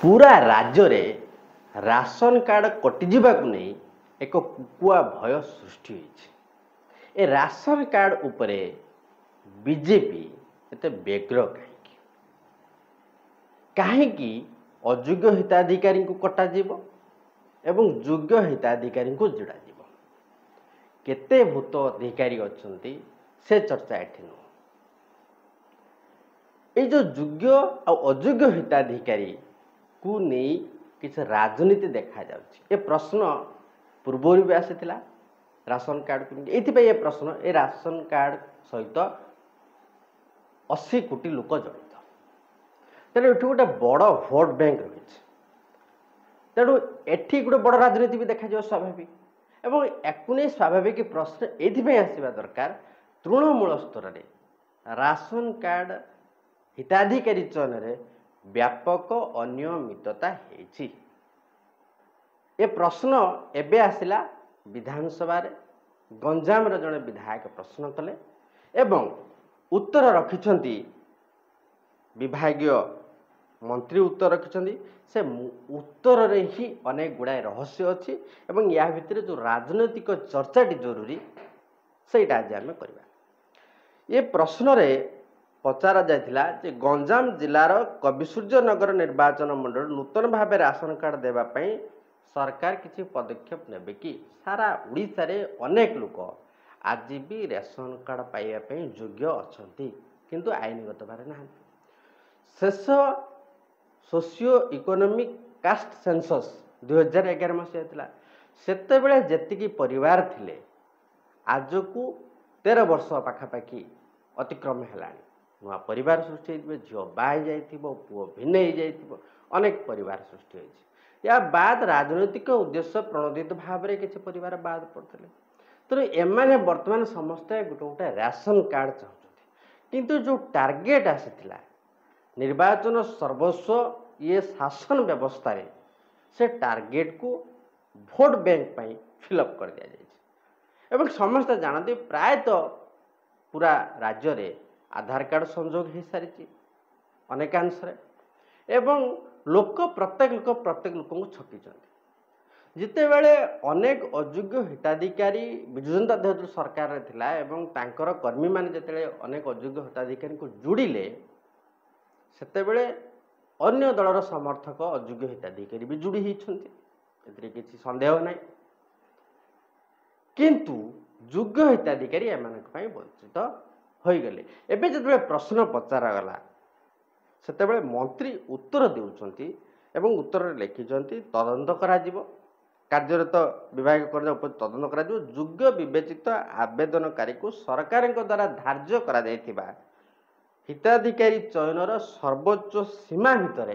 पूरा राज्य रे राशन कार्ड कटिजा नहीं एक कुकुआ भय सृष्टि ए राशन कार्ड उपरे बीजेपी एते व्यग्र कहीं अयोग्य हिताधिकारी को कटाଯିब एवं योग्य हिताधिकारी को जोड़ा केते भूत अधिकारी अच्छी से चर्चा एठी नु ये जो योग्य अयोग्य हिताधिकारी को नहीं किसी राजनीति देखा जाउछि। ए प्रश्न पूर्व भी आसीथिला राशन कार्ड को ये प्रश्न ए राशन कार्ड सहित 80 कोटी लोक जड़ित तेणु ये गोटे बड़ भोट बैंक रही तेणु एठी गोटे बड़ राजनीति भी देखा जाए स्वाभाविक एवं याकू नहीं स्वाभाविक प्रश्न ये आसवा दरकार तृणमूल स्तर में राशन कार्ड हिताधिकारी चयन में व्यापक अनियमितता है ये प्रश्न एबे आसिला विधानसभा गंजाम जड़े विधायक प्रश्न कले एवं उत्तर रखिछंती विभागीय मंत्री उत्तर रखिछंती से उत्तर रे ही अनेक गुड़ाए रहस्य अच्छी एवं या भितर जो राजनैतिक चर्चाटी जरूरी सेटा आज आम करवा ये प्रश्न रे पचारा जाइथिला जे गंजाम जिलार कविसूर्यनगर निर्वाचन मंडल नूतन भाव राशन कार्ड देवा पई सरकार किसी पदक्षेप नेबे कि सारा उड़ीसा रे अनेक लोक आज भी राशन कार्ड पाइबा पई योग्य अछंती किंतु आईनगत भारे ना शेष सोशियो इकोनॉमिक कास्ट सेंसस 2011 मसीहा थिला सेते बेले जेतिकी परिवार थिले आज को 13 वर्ष पाखापाखि अतिक्रम हेलानी नुआ परिवार सृष्टि झील बाहर जाइथिबो पुओ भिन्न हो जाइथिबो अनेक परिवार सृष्टि होइछि या बाद राजनैतिक उद्देश्य प्रणोदित भाव में किसी परिवार बाद पड़ते तेणु एमाने वर्तमान समस्ते गोटे गोटे राशन कार्ड चाहते किंतु जो टार्गेट आसीथिला निर्वाचन सर्वस्व ये शासन व्यवस्था रे से टार्गेट को भोट बैंक पाई फिलअप कर दिया जाए एवं समस्त जानते प्रायतः पूरा राज्य रे आधार कार्ड संजोग हो सारी अनेकांश एवं प्रत्येक लोक को छकी जिते बेले अनेक अयोग्य हिताधिकारी विजु जनता दल सरकार थिला एवं तांकर कर्मी माने जिते अनेक अयोग्य हिताधिकारी को जोड़िले सेते बेले अन्य दलर समर्थक अयोग्य हिताधिकारी भी जोड़ी होती किसी संदेह नहीं किंतु योग्य हिताधिकारी एमानक पई वंचित हो गले एबे जब प्रश्न पचारा गला सेते बेले मंत्री उत्तर देउछंती एवं उत्तर लिखिछंती तदंत करा जिवो कार्यरत विभाग कर तदंत करा जिवो योग्य विवेचित आवेदनकारी को सरकार द्वारा धार्य करा जायथिबा हिताधिकारी चयनर सर्वोच्च सीमा भितर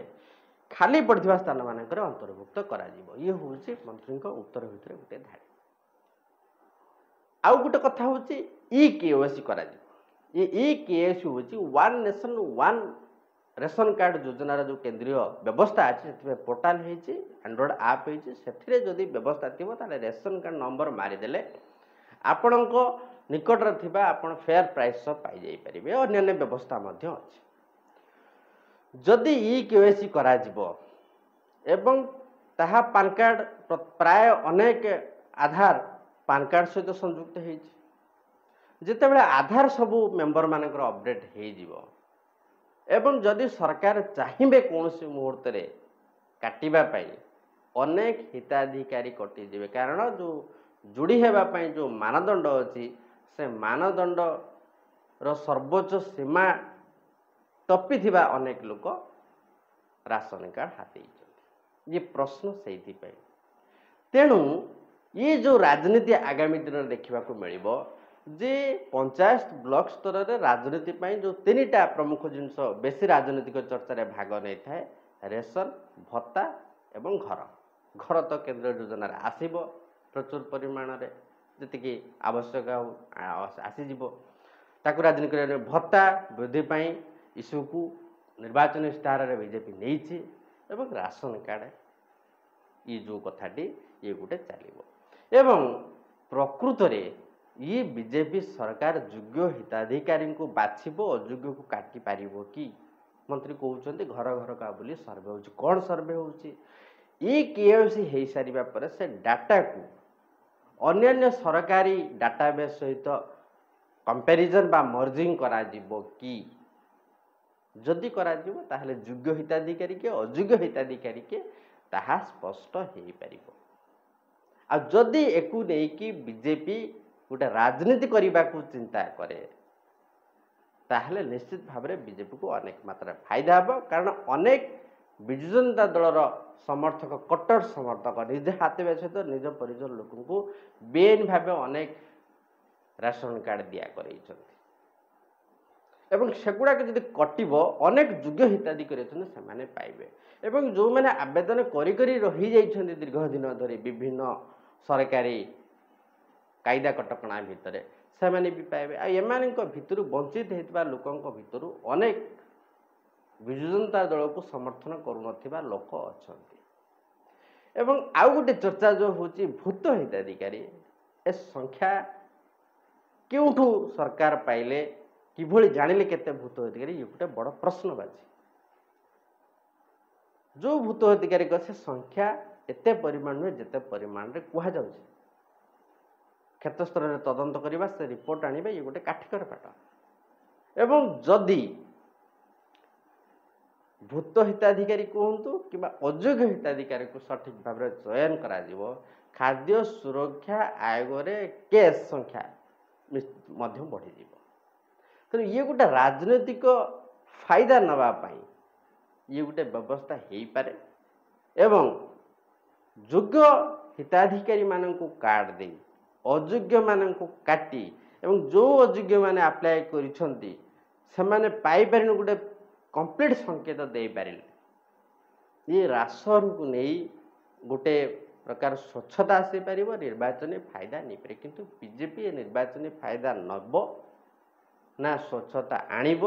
खाली पड़थिबा स्थान मानकर अंतर्भुक्त करा जिवो ये होउछि मंत्री उत्तर भितर गोटे धाड़ी आउ गोटे कथा होउछि ई केओसी करा जिवो ये ई केओसी होउछि one nation one ration card योजनार जो केंद्रीय व्यवस्था अच्छे से पोर्टाल एंड्रॉइड आप से जदि व्यवस्था थी रेशन कार्ड नंबर मारिदेले आपण निकटर थिबा आपण फेयर प्राइस पाई जाई परिबे अन्य व्यवस्था मध्य अछि जदि ई केवाईसी करा जिवो एवं ताहा पान कार्ड प्राय अनेक आधार पान कार्ड सहित संयुक्त होइछि जेते बेले आधार सबु मेंबर मानकर अपडेट हो जिवो एवं जदि सरकार चाहिए कौन सी मुहूर्त रे काटिबा पाई अनेक हिताधिकारी कटिजे कारण जो जोड़ी हेबापाई जो मानदंड अच्छी से मानदंड रो सर्वोच्च सीमा टपी थिबा अनेक लोक राशन कार्ड हाथी ये प्रश्न से तेणु ये जो राजनीति आगामी दिन में देखा मिलिबो जे पंचायत ब्लॉक स्तर में राजनीति जो 3टा प्रमुख जिनस बेसी राजनीतिक चर्चा भाग नहीं था रेशन भत्ता एवं घर घर तो केंद्र योजना आसीबो प्रचुर परिमाण रे जति आवश्यक आसीज ताकू राजनीति भत्ता वृद्धि पाई इश्यू को निर्वाचन स्टार रे बीजेपी नहीं एवं राशन कार्ड ये जो कथाटी ये गोटे चलो एवं प्रकृत रे ये बीजेपी सरकार योग्य हिताधिकारी को बाछिबो अयोग्य को काटी पारिबो कि मंत्री कहते घर घर का बोली सर्वे हो कौन सर्वे होची ये केवाईसी हो सारा पर से डाटा को अन्य सरकारी डाटाबेस सहित कंपैरिजन बा मर्जिंग करा जिवो कि जदि करा जिवो ताहले योग्य हिताधिकारी के अयोग्य हिताधिकारी के ताहा स्पष्ट हो पारिबो आ जदि एकु नेकी बीजेपी गोटे राजनीति करने को चिंता करे ताहले निश्चित भाव में बीजेपी को अनेक मात्रा फायदा हे कारण अनेक विजु जनता दलर समर्थक कट्टर समर्थक निजे हाथ सहित निज परिजन लोक बेआईन भाव अनेक राशन कार्ड दिया एवं सेगुड़ाक जब कटिब अनेक योग्य हिताधिकारी से पाइबे एवं जो मैंने आवेदन करी रही जाइछन्ति दीर्घ दिन धरी विभिन्न सरकारी कायदा कटकणा भितर से भी पाइबे आम भितर वंचित होता लोकों भितर अनेक विजु जनता दल को समर्थन करुनथिबा लोक अछंती एवं आउ गोटे चर्चा जो होची भूत हिताधिकारी ए संख्या क्योंठू सरकार पाइले किभଳି जानिले केते भूत हिताधिकारी ये गोटे बड़ प्रश्नबाजी जो भूत हिताधिकारी को से संख्या एते परिमाण में जेते परिमाण रे कुहा जाउची क्षेत्र स्तर में तदंत करवा से रिपोर्ट आनिबे ये गोटे काठिकर पाठ एवं जदि भूत हिताधिकारी कहतु कि अयोग्य हिताधिकारी को सठिक भाव में चयन करा जीवो खाद्य सुरक्षा आयोग रे केस संख्या बढ़ी जीवो तो ये गोटे राजनीतिक फायदा नवा पाई ये गोटे व्यवस्था हो पारे एवं योग्य हिताधिकारी माननकु कार्ड दे अयोग्य माननकु काटी एवं जो अयोग्य माने अप्लाई करिसंती सेमाने पाई पारिन गोटे कंप्लीट संकेत दे पारे ये राशन को नहीं गोटे प्रकार स्वच्छता आसी पार निर्वाचन फायदा नहीं पारे किंतु बीजेपी निर्वाचन फायदा नब ना स्वच्छता आणिब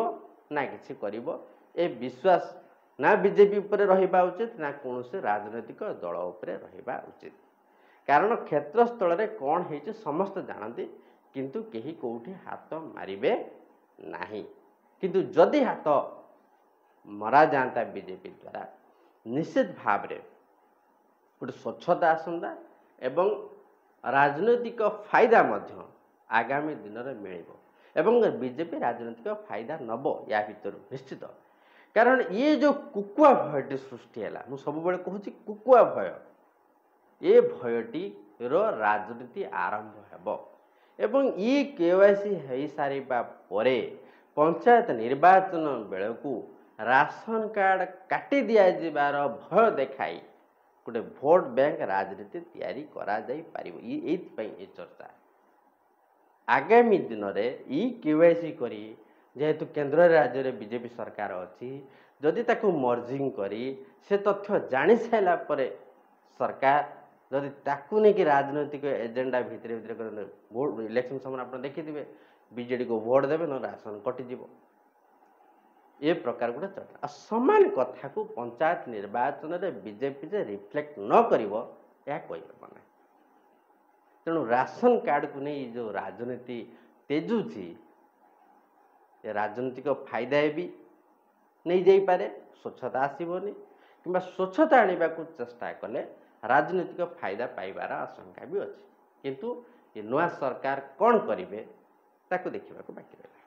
ना किसी करिब ए विश्वास ना बीजेपी उपरे रहिबा उचित ना कौन से राजनीतिक दल उपरे रहिबा उचित कारण क्षेत्र स्थल रे कौन है समस्त जानती किंतु केही कोठी हाथ मारिबे नाही किंतु जदि हाथ मरा जाता बीजेपी द्वारा निश्चित भाव में गोटे स्वच्छता आसंता एवं राजनैतिक फायदा मध्य आगामी दिन में मिलिब एवं बीजेपी राजनैतिक फायदा नब या भीतर निश्चित कारण ये जो कुकुआ भयटी सृष्टि है मुझे सब कहूँ कुकुआ भय ये भयटी राजनीति आरंभ हो एवं ये केवाईसी हो सारा परे पंचायत निर्वाचन बेलू राशन कार्ड काटी दिया जिबार भय देखाई गोटे भोट बैंक राजनीति तैयारी करा जाई पारिबो ये चर्चा आगामी दिन में ई केवाईसी करी जेहेतु केंद्र राज्य में बीजेपी सरकार अच्छी जदि ताकू मर्जिंग करी से तथ्य जानी सारा पर सरकार जदि ताकू नहीं कि राजनैतिक एजेंडा भितर भितर भोट इलेक्शन समय आप देखिथे बीजेडी को भोट देवे न राशन कटिज ये प्रकार गोटे चर्चा सामान कथा को पंचायत निर्वाचन में बीजेपी जे रिफ्लेक्ट न करिवो या कहना तेणु राशन कार्ड को नहीं जो राजनीति तेजुची राजनीतिक फायदा भी नहीं जाई पारे स्वच्छता आसबनी कि स्वच्छता आने को चेष्टा कले राजनीतिक फायदा पाइबार आशंका भी अच्छी किंतु ये नया सरकार कौन करेंगे ताको देखा बाकी रहा।